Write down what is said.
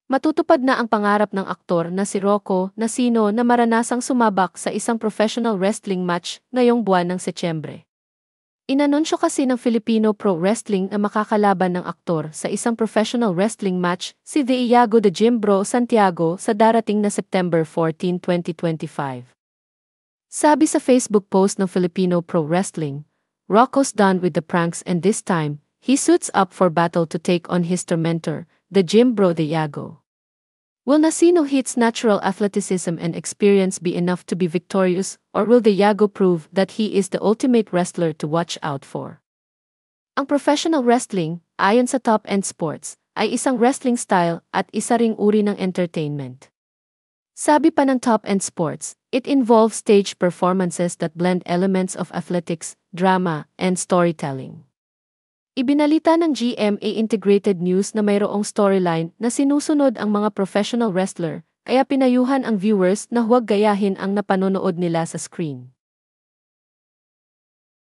Matutupad na ang pangarap ng aktor na si Rocco Nacino na maranasang sumabak sa isang professional wrestling match ngayong buwan ng Setyembre. Inanunsyo kasi ng Filipino Pro Wrestling na makakalaban ng aktor sa isang professional wrestling match si The Iago de Jimbro Santiago sa darating na September 14, 2025. Sabi sa Facebook post ng Filipino Pro Wrestling, "Rocco's done with the pranks and this time, he suits up for battle to take on his tormentor, the Jimbro de Iago. Will Nacino Hit's natural athleticism and experience be enough to be victorious, or will the Iago prove that he is the ultimate wrestler to watch out for?" Ang professional wrestling, ayon sa Top End Sports, ay isang wrestling style at isa ring uri ng entertainment. Sabi pa ng Top End Sports, it involves stage performances that blend elements of athletics, drama, and storytelling. Ibinalita ng GMA Integrated News na mayroong storyline na sinusunod ang mga professional wrestler, kaya pinayuhan ang viewers na huwag gayahin ang napanonood nila sa screen.